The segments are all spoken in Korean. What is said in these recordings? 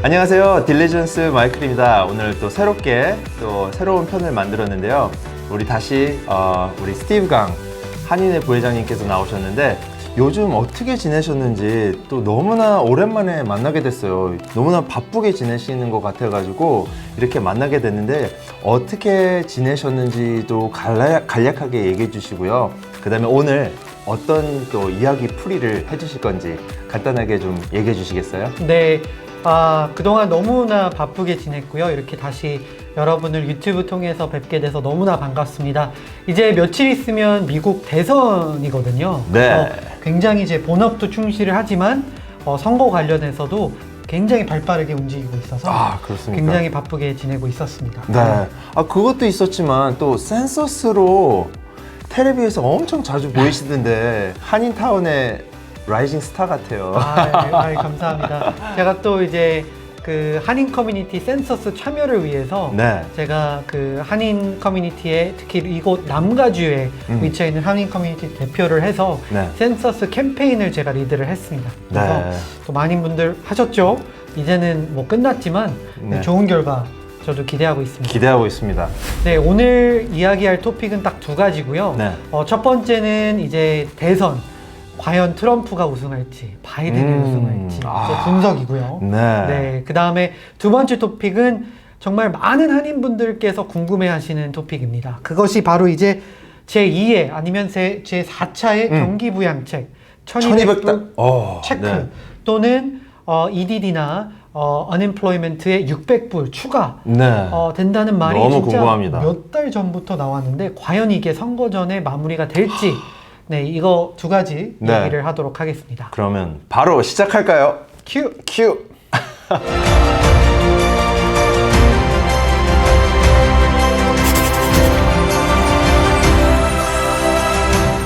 안녕하세요. 딜리전스 마이클입니다. 오늘 또 새롭게 또 새로운 편을 만들었는데요. 우리 다시 우리 스티브 강 한인의 부회장님께서 나오셨는데 요즘 어떻게 지내셨는지 또 너무나 오랜만에 만나게 됐어요. 너무나 바쁘게 지내시는 것 같아가지고 이렇게 만나게 됐는데 어떻게 지내셨는지도 간략하게 얘기해 주시고요. 그 다음에 오늘 어떤 또 이야기 풀이를 해주실 건지 간단하게 좀 얘기해 주시겠어요? 네, 그동안 너무나 바쁘게 지냈고요. 이렇게 다시 여러분을 유튜브 통해서 뵙게 돼서 너무나 반갑습니다. 이제 며칠 있으면 미국 대선이거든요. 네. 굉장히 이제 본업도 충실을 하지만 선거 관련해서도 굉장히 발빠르게 움직이고 있어서 그렇습니까? 굉장히 바쁘게 지내고 있었습니다. 네. 그것도 있었지만 또 센서스로 텔레비에서 엄청 자주 보이시던데 한인타운의 라이징 스타 같아요. 감사합니다. 제가 또 이제 그 한인 커뮤니티 센서스 참여를 위해서 네. 제가 그 한인 커뮤니티에 특히 이곳 남가주에 위치해 있는 한인 커뮤니티 대표를 해서 네. 센서스 캠페인을 제가 리드를 했습니다. 그래서 네. 또 많은 분들 하셨죠? 이제는 뭐 끝났지만 네. 좋은 결과 저도 기대하고 있습니다. 기대하고 있습니다. 네, 오늘 이야기할 토픽은 딱 두 가지고요. 네. 첫 번째는 이제 대선. 과연 트럼프가 우승할지, 바이든이 우승할지 이제 분석이고요. 네. 그 다음에 두 번째 토픽은 정말 많은 한인분들께서 궁금해하시는 토픽입니다. 그것이 바로 이제 제2의 아니면 제4차의 경기부양책 1200불 체크 네. 또는 EDD나 unemployment에 600불 추가 네. 된다는 말이 너무 진짜 궁금합니다. 몇 달 전부터 나왔는데 과연 이게 선거 전에 마무리가 될지 네, 이거 두 가지 네. 얘기를 하도록 하겠습니다. 그러면 바로 시작할까요? 큐! 큐!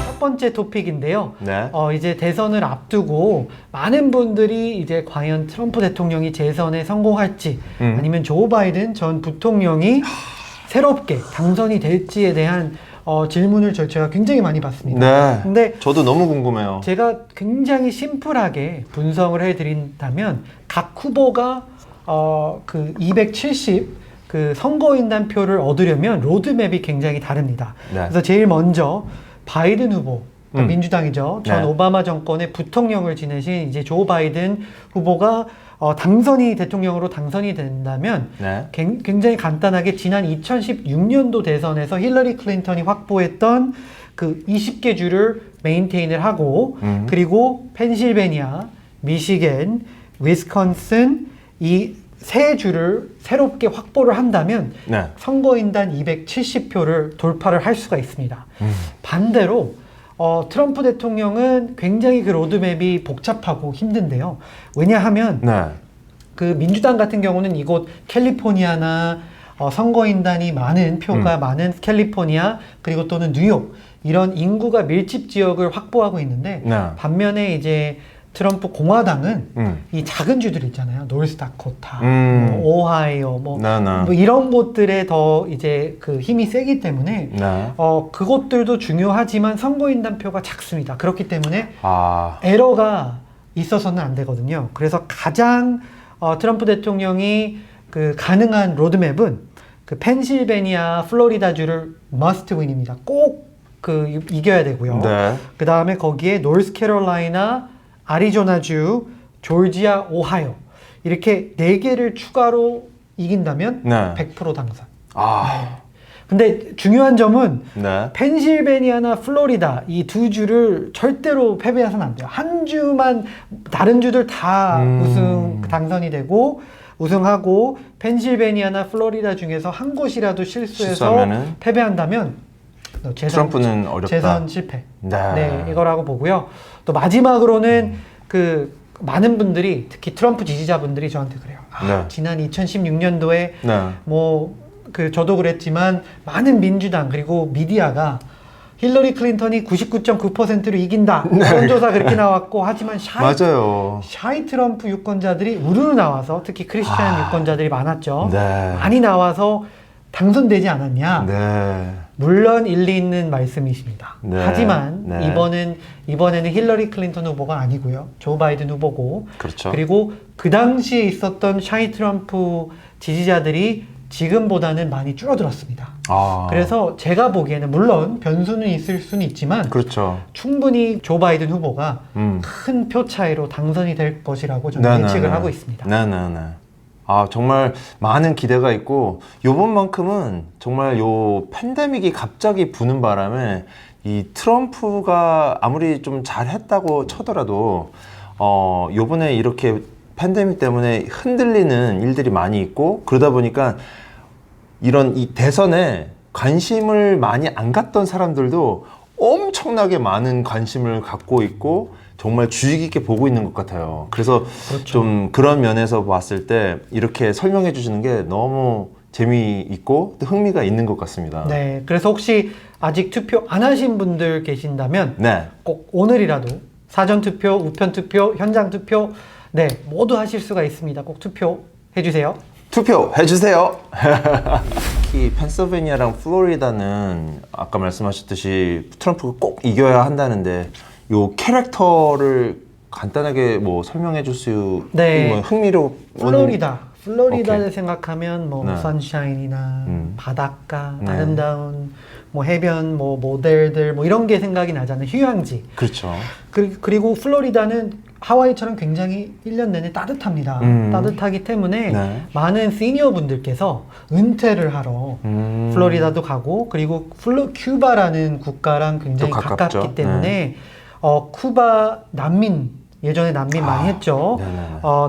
첫 번째 토픽인데요. 네. 이제 대선을 앞두고 많은 분들이 이제 과연 트럼프 대통령이 재선에 성공할지 아니면 조 바이든 전 부통령이 새롭게 당선이 될지에 대한 질문을 제가 굉장히 많이 받습니다. 네. 근데 저도 너무 궁금해요. 제가 굉장히 심플하게 분석을 해드린다면 각 후보가 그 270 그 선거인단 표를 얻으려면 로드맵이 굉장히 다릅니다. 네. 그래서 제일 먼저 바이든 후보, 그러니까 민주당이죠. 전 네. 오바마 정권의 부통령을 지내신 이제 조 바이든 후보가 대통령으로 당선이 된다면 네. 굉장히 간단하게 지난 2016년도 대선에서 힐러리 클린턴이 확보했던 그 20개 주를 메인테인을 하고 그리고 펜실베니아, 미시겐, 위스콘신 이 세 주를 새롭게 확보를 한다면 네. 선거인단 270표를 돌파를 할 수가 있습니다. 반대로 트럼프 대통령은 굉장히 그 로드맵이 복잡하고 힘든데요. 왜냐하면 네. 그 민주당 같은 경우는 이곳 캘리포니아나 선거인단이 많은 표가 많은 캘리포니아 그리고 또는 뉴욕 이런 인구가 밀집 지역을 확보하고 있는데 네. 반면에 이제 트럼프 공화당은 이 작은 주들 있잖아요. 노스다코타, 오하이오, 뭐 이런 곳들에 더 이제 그 힘이 세기 때문에 네. 그것들도 중요하지만 선거인단 표가 작습니다. 그렇기 때문에 에러가 있어서는 안 되거든요. 그래서 가장 트럼프 대통령이 그 가능한 로드맵은 그 펜실베니아, 플로리다주를 must win입니다. 꼭 그 이겨야 되고요. 네. 그 다음에 거기에 노스캐롤라이나, 아리조나주, 조지아, 오하이오 이렇게 4개를 추가로 이긴다면 네. 100% 당선. 네. 근데 중요한 점은 네. 펜실베니아나 플로리다 이 두 주를 절대로 패배해서는 안 돼요. 한 주만 다른 주들 다 당선이 되고 우승하고 펜실베니아나 플로리다 중에서 한 곳이라도 실수해서 패배한다면 트럼프는 어렵다. 재선 실패. 네. 이거라고 보고요. 또 마지막으로는 그 많은 분들이 특히 트럼프 지지자분들이 저한테 그래요. 네. 지난 2016년도에 네. 저도 그랬지만 많은 민주당 그리고 미디어가 힐러리 클린턴이 99.9%로 이긴다. 여론조사 그렇게 나왔고 하지만 샤이 트럼프 유권자들이 우르르 나와서 특히 크리스찬 유권자들이 많았죠. 네. 많이 나와서 당선되지 않았냐. 네. 물론 일리 있는 말씀이십니다. 네. 하지만 네. 이번에는 힐러리 클린턴 후보가 아니고요. 조 바이든 후보고. 그렇죠. 그리고 그 당시에 있었던 샤이 트럼프 지지자들이 지금보다는 많이 줄어들었습니다. 그래서 제가 보기에는 물론 변수는 있을 수는 있지만 그렇죠. 충분히 조 바이든 후보가 큰 표 차이로 당선이 될 것이라고 저는 예측을 하고 있습니다. 네네네. 정말 많은 기대가 있고 요번만큼은 정말 요 팬데믹이 갑자기 부는 바람에 이 트럼프가 아무리 좀 잘했다고 쳐더라도 요번에 이렇게 팬데믹 때문에 흔들리는 일들이 많이 있고 그러다 보니까 이런 이 대선에 관심을 많이 안 갖던 사람들도 엄청나게 많은 관심을 갖고 있고 정말 주의 깊게 보고 있는 것 같아요. 그래서 그렇죠. 좀 그런 면에서 봤을 때 이렇게 설명해 주시는 게 너무 재미있고 또 흥미가 있는 것 같습니다. 네, 그래서 혹시 아직 투표 안 하신 분들 계신다면 네. 꼭 오늘이라도 사전 투표, 우편 투표, 현장 투표 네, 모두 하실 수가 있습니다. 꼭 투표해 주세요. 투표해 주세요. 특히 펜실베니아랑 플로리다는 아까 말씀하셨듯이 트럼프가 꼭 이겨야 한다는데 요 캐릭터를 간단하게 뭐 설명해 줄 수 네. 뭐 흥미로운 플로리다를 오케이. 생각하면 뭐 네. 선샤인이나 바닷가, 아름다운 뭐 해변, 뭐 모델들 뭐 이런 게 생각이 나잖아요. 휴양지. 그렇죠. 그리고 플로리다는 하와이처럼 굉장히 1년 내내 따뜻합니다. 따뜻하기 때문에 네. 많은 시니어 분들께서 은퇴를 하러 플로리다도 가고 그리고 큐바라는 국가랑 굉장히 또 가깝죠. 가깝기 때문에 쿠바 난민 예전에 난민 많이 했죠.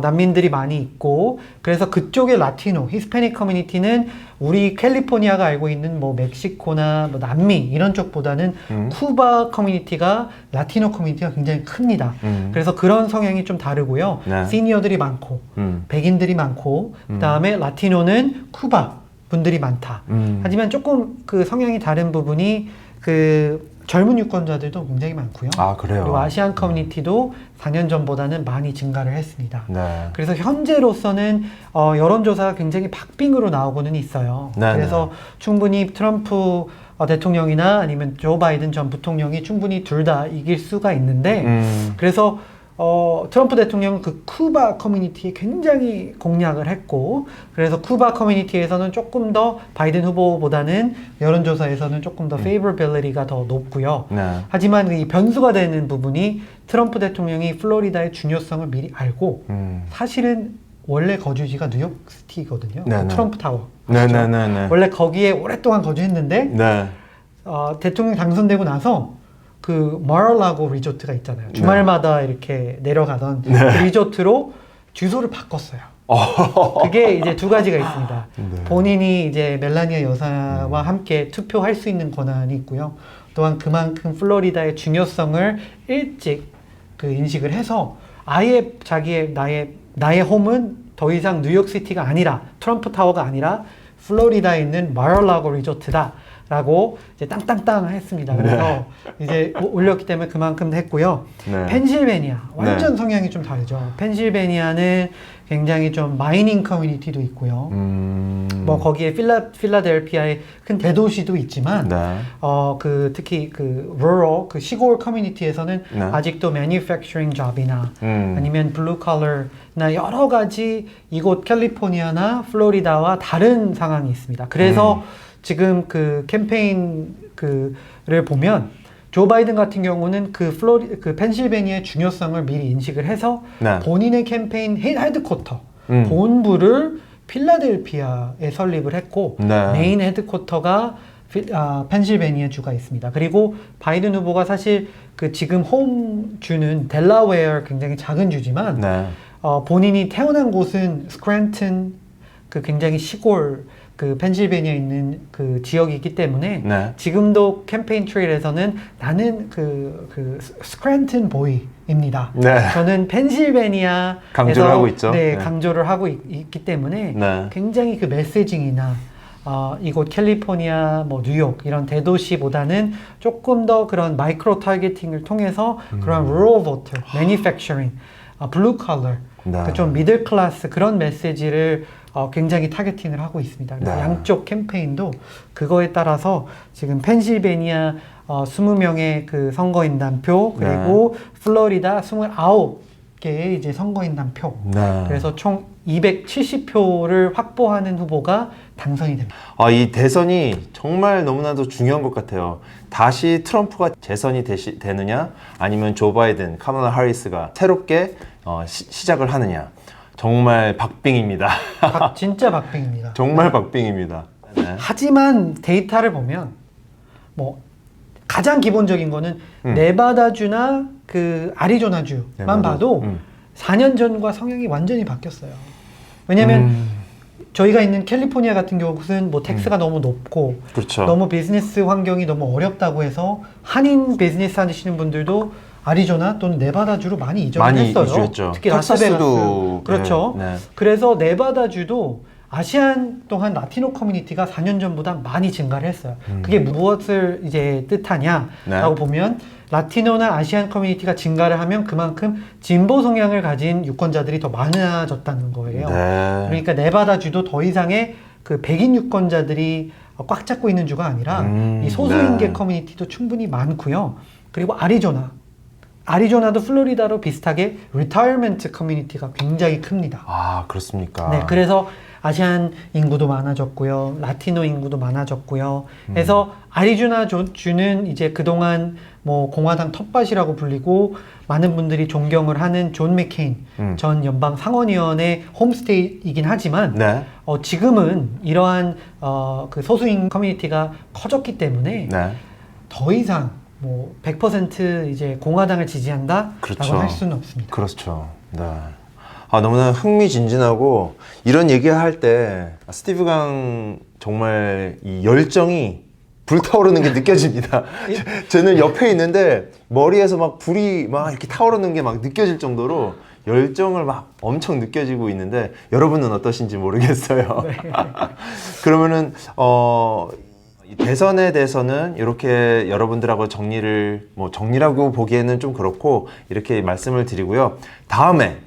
난민들이 많이 있고 그래서 그쪽의 라티노, 히스패닉 커뮤니티는 우리 캘리포니아가 알고 있는 뭐 멕시코나 뭐 남미 이런 쪽보다는 쿠바 커뮤니티가 라티노 커뮤니티가 굉장히 큽니다. 그래서 그런 성향이 좀 다르고요. 네. 시니어들이 많고 백인들이 많고 그다음에 라티노는 쿠바 분들이 많다. 하지만 조금 그 성향이 다른 부분이 그 젊은 유권자들도 굉장히 많고요. 그래요? 그리고 아시안 커뮤니티도 4년 전보다는 많이 증가를 했습니다. 네. 그래서 현재로서는 여론조사가 굉장히 박빙으로 나오고는 있어요. 네, 그래서 충분히 트럼프 대통령이나 아니면 조 바이든 전 부통령이 충분히 둘 다 이길 수가 있는데 그래서 트럼프 대통령은 그 쿠바 커뮤니티에 굉장히 공략을 했고 그래서 쿠바 커뮤니티에서는 조금 더 바이든 후보보다는 여론조사에서는 조금 더 favorability가 더 높고요. 네. 하지만 이 변수가 되는 부분이 트럼프 대통령이 플로리다의 중요성을 미리 알고 사실은 원래 거주지가 뉴욕시티거든요. 네, 네. 트럼프 타워. 아시죠? 네네네. 원래 거기에 오랫동안 거주했는데 네. 대통령 당선되고 나서 그 마랄라고 리조트가 있잖아요. 주말마다 이렇게 내려가던 그 리조트로 주소를 바꿨어요. 그게 이제 두 가지가 있습니다. 본인이 이제 멜라니아 여사와 함께 투표할 수 있는 권한이 있고요. 또한 그만큼 플로리다의 중요성을 일찍 그 인식을 해서 아예 자기의 나의 홈은 더 이상 뉴욕시티가 아니라 트럼프 타워가 아니라 플로리다에 있는 마랄라고 리조트다. 라고 이제 땅땅땅 했습니다. 그래서 이제 올렸기 때문에 그만큼 했고요. 네. 펜실베니아 완전 성향이 좀 다르죠. 펜실베니아는 굉장히 좀 마이닝 커뮤니티도 있고요. 뭐 거기에 필라델피아의 큰 대도시도 있지만 네. 그 특히 그 rural 그 시골 커뮤니티에서는 네. 아직도 manufacturing job이나 아니면 blue collar나 여러 가지 이곳 캘리포니아나 플로리다와 다른 상황이 있습니다. 그래서 지금 그 캠페인 그를 보면 조 바이든 같은 경우는 그 펜실베니아의 중요성을 미리 인식을 해서 네. 본인의 캠페인 헤드쿼터 본부를 필라델피아에 설립을 했고 네. 메인 헤드쿼터가 펜실베니아 주가 있습니다. 그리고 바이든 후보가 사실 그 지금 홈 주는 델라웨어 굉장히 작은 주지만 네. 본인이 태어난 곳은 스크랜튼 그 굉장히 시골 그 펜실베니아에 있는 그 지역이기 때문에 네. 지금도 캠페인 트레일에서는 나는 그 스크랜튼 보이입니다. 네. 저는 펜실베니아에서 강조를 하고 있죠. 네, 네. 강조를 하고 있기 때문에 네. 굉장히 그 메시징이나 이곳 캘리포니아, 뭐 뉴욕 이런 대도시보다는 조금 더 그런 마이크로 타겟팅을 통해서 그런 rural voter, manufacturing, blue collar, 네. 좀 미들 클래스 그런 메시지를 굉장히 타겟팅을 하고 있습니다. 그래서 네. 양쪽 캠페인도 그거에 따라서 지금 펜실베니아 20명의 그 선거인단표, 그리고 플로리다 29개의 이제 선거인단표. 네. 그래서 총 270표를 확보하는 후보가 당선이 됩니다. 이 대선이 정말 너무나도 중요한 것 같아요. 다시 트럼프가 재선이 되느냐, 아니면 조 바이든, 카멀라 하리스가 새롭게 시작을 하느냐. 정말 박빙입니다. 진짜 박빙입니다. 정말 박빙입니다. 네. 하지만 데이터를 보면 뭐 가장 기본적인 거는 네바다주나 그 아리조나주만 봐도 4년 전과 성향이 완전히 바뀌었어요. 왜냐하면 저희가 있는 캘리포니아 같은 경우는 뭐 텍스가 너무 높고 그렇죠. 너무 비즈니스 환경이 너무 어렵다고 해서 한인 비즈니스 하시는 분들도 아리조나 또는 네바다주로 많이 이적을 했어요. 이주했죠. 특히 텍사스도 라스베가스. 그렇죠. 네. 그래서 네바다주도 아시안 또한 라티노 커뮤니티가 4년 전보다 많이 증가를 했어요. 그게 무엇을 이제 뜻하냐라고 네. 보면 라티노나 아시안 커뮤니티가 증가를 하면 그만큼 진보 성향을 가진 유권자들이 더 많아졌다는 거예요. 네. 그러니까 네바다주도 더 이상의 그 백인 유권자들이 꽉 잡고 있는 주가 아니라 이 소수인계 네. 커뮤니티도 충분히 많고요. 그리고 아리조나도 플로리다로 비슷하게 리타이어먼트 커뮤니티가 굉장히 큽니다. 아, 그렇습니까? 네, 그래서 아시안 인구도 많아졌고요, 라티노 인구도 많아졌고요. 그래서 아리조나 주는 이제 그동안 뭐 공화당 텃밭이라고 불리고 많은 분들이 존경을 하는 존 맥케인 전 연방 상원의원의 홈스테이이긴 하지만 네. 지금은 이러한 그 소수인 커뮤니티가 커졌기 때문에 네. 더 이상 뭐 100% 이제 공화당을 지지한다라고 그렇죠. 할 수는 없습니다. 그렇죠. 네. 너무나 흥미진진하고 이런 얘기할 때 스티브 강 정말 이 열정이 불타오르는 게 느껴집니다. 저는 옆에 있는데 머리에서 막 불이 막 이렇게 타오르는 게 막 느껴질 정도로 열정을 막 엄청 느껴지고 있는데 여러분은 어떠신지 모르겠어요. 네. 그러면은 이 대선에 대해서는 이렇게 여러분들하고 정리라고 보기에는 좀 그렇고 이렇게 말씀을 드리고요. 다음에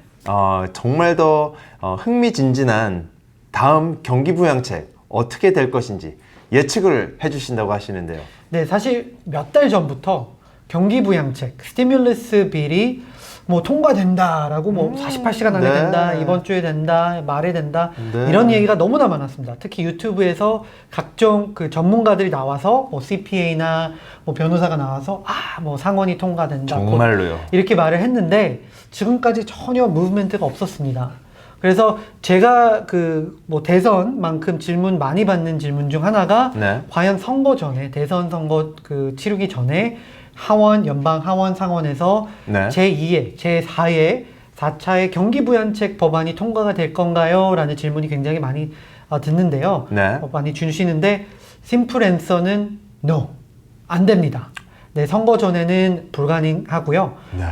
정말 더 흥미진진한 다음 경기부양책 어떻게 될 것인지 예측을 해주신다고 하시는데요. 네, 사실 몇 달 전부터 경기부양책, 스티뮬러스 빌이 뭐 통과된다라고 뭐 48시간 안에 네. 된다, 이번 주에 된다, 말에 된다 네. 이런 얘기가 너무나 많았습니다. 특히 유튜브에서 각종 그 전문가들이 나와서 뭐 CPA나 뭐 변호사가 나와서 뭐 상원이 통과된다, 정말로요. 이렇게 말을 했는데 지금까지 전혀 무브멘트가 없었습니다. 그래서 제가 그 뭐 대선만큼 질문 많이 받는 질문 중 하나가 네. 과연 선거 전에 대선 선거 그 치르기 전에 하원, 연방 하원 상원에서 네. 제2의, 제4의 4차의 경기부양책 법안이 통과가 될 건가요? 라는 질문이 굉장히 많이 듣는데요. 네. 많이 주시는데 심플 앤서는 no, 안 됩니다. 네, 선거 전에는 불가능하고요. 네.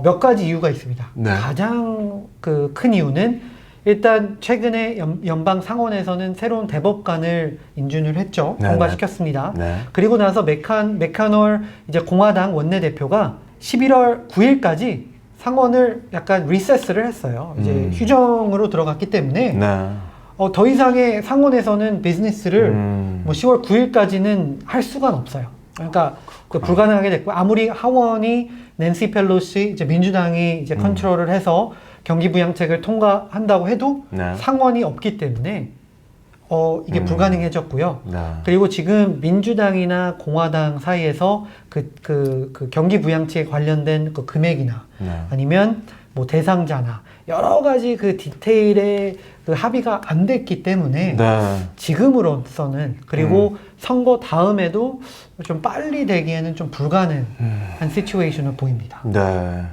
몇 가지 이유가 있습니다. 네. 가장 그 큰 이유는 일단 최근에 연방 상원에서는 새로운 대법관을 인준을 했죠. 네, 통과시켰습니다. 네. 그리고 나서 메카놀 이제 공화당 원내대표가 11월 9일까지 상원을 약간 리세스를 했어요. 이제 휴정으로 들어갔기 때문에 네. 더 이상의 상원에서는 비즈니스를 뭐 10월 9일까지는 할 수가 없어요. 그러니까 불가능하게 됐고, 아무리 하원이 낸시 펠로시 이제 민주당이 이제 컨트롤을 해서 경기부양책을 통과한다고 해도 네. 상원이 없기 때문에 이게 불가능해졌고요. 네. 그리고 지금 민주당이나 공화당 사이에서 그 경기부양책에 관련된 그 금액이나 네. 아니면 뭐 대상자나 여러 가지 그 디테일의 그 합의가 안 됐기 때문에 네. 지금으로서는, 그리고 선거 다음에도 좀 빨리 되기에는 좀 불가능한 시츄에이션을 보입니다. 네.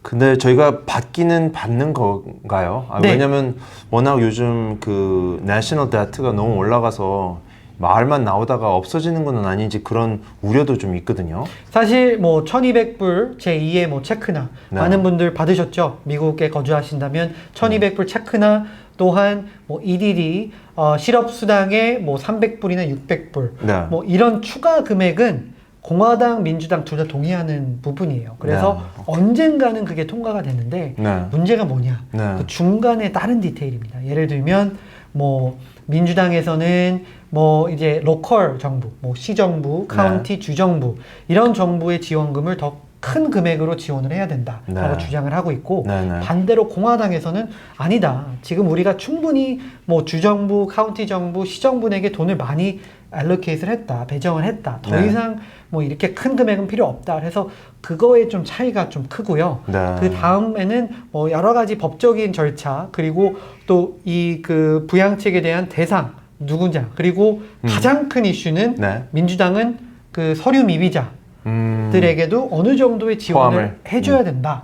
근데 저희가 받기는 받는 건가요? 네. 왜냐면 워낙 요즘 그 내셔널 데트가 너무 올라가서 말만 나오다가 없어지는 건 아닌지 그런 우려도 좀 있거든요. 사실 뭐 1200불 제2의 뭐 체크나 네. 많은 분들 받으셨죠. 미국에 거주하신다면 1200불 체크나 또한 뭐 EDD 실업수당에 뭐 300불이나 600불 네. 뭐 이런 추가 금액은 공화당, 민주당 둘 다 동의하는 부분이에요. 그래서 네. 언젠가는 그게 통과가 되는데 네. 문제가 뭐냐? 네. 그 중간에 다른 디테일입니다. 예를 들면 뭐 민주당에서는 뭐 이제 로컬 정부, 뭐 시정부, 카운티, 주정부 이런 정부의 지원금을 더 큰 금액으로 지원을 해야 된다라고 주장을 하고 있고 반대로 공화당에서는 아니다. 지금 우리가 충분히 뭐 주정부, 카운티 정부, 시정부에게 돈을 많이 알로케이트를 했다, 배정을 했다. 더 이상 뭐 이렇게 큰 금액은 필요 없다. 그래서 그거에 좀 차이가 좀 크고요. 그 다음에는 뭐 여러 가지 법적인 절차 그리고 또 이 그 부양책에 대한 대상 누구냐 그리고 가장 큰 이슈는 민주당은 그 서류 미비자 들에게도 어느 정도의 지원을 해줘야 된다.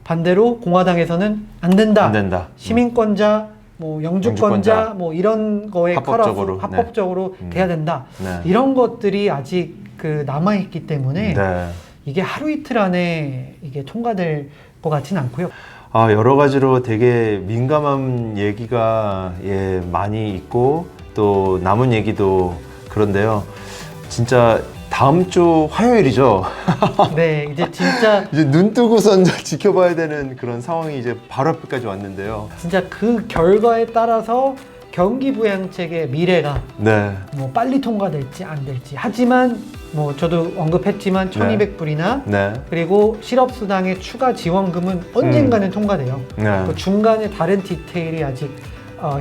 반대로 공화당에서는 안 된다. 시민권자, 뭐 영주권자, 뭐 이런 거에 합법적으로 돼야 된다. 이런 것들이 아직 그 남아 있기 때문에 이게 하루 이틀 안에 이게 통과될 것 같지는 않고요. 여러 가지로 되게 민감한 얘기가 많이 있고 또 남은 얘기도 그런데요. 진짜 다음 주 화요일이죠. 네, 이제 진짜 이제 눈 뜨고선 지켜봐야 되는 그런 상황이 이제 바로 앞까지 왔는데요. 진짜 그 결과에 따라서 경기 부양책의 미래가 뭐 빨리 통과될지 안 될지. 하지만 뭐 저도 언급했지만 1,200불이나 그리고 실업수당의 추가 지원금은 언젠가는 통과돼요. 그 중간에 다른 디테일이 아직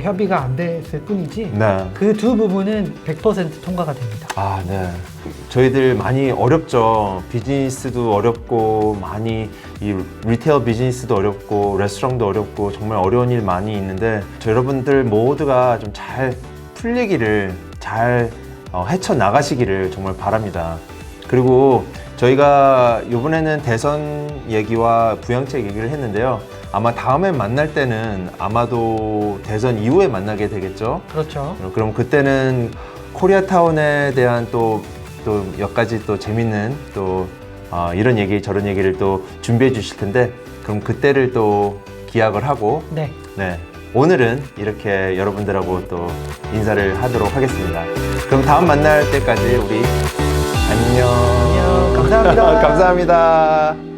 협의가 안 됐을 뿐이지 그 두 부분은 100% 통과가 됩니다. 저희들 많이 어렵죠. 비즈니스도 어렵고 많이 이 리테일 비즈니스도 어렵고 레스토랑도 어렵고 정말 어려운 일 많이 있는데 여러분들 모두가 좀 잘 풀리기를 잘 헤쳐나가시기를 정말 바랍니다. 그리고 저희가 이번에는 대선 얘기와 부양책 얘기를 했는데요. 아마 다음에 만날 때는 아마도 대선 이후에 만나게 되겠죠. 그렇죠. 그럼 그때는 코리아타운에 대한 또 몇 가지 또 재밌는 또 이런 얘기 저런 얘기를 또 준비해 주실 텐데 그럼 그때를 또 기약을 하고 오늘은 이렇게 여러분들하고 또 인사를 하도록 하겠습니다. 그럼 다음 만날 때까지 우리 안녕. 감사합니다. 감사합니다.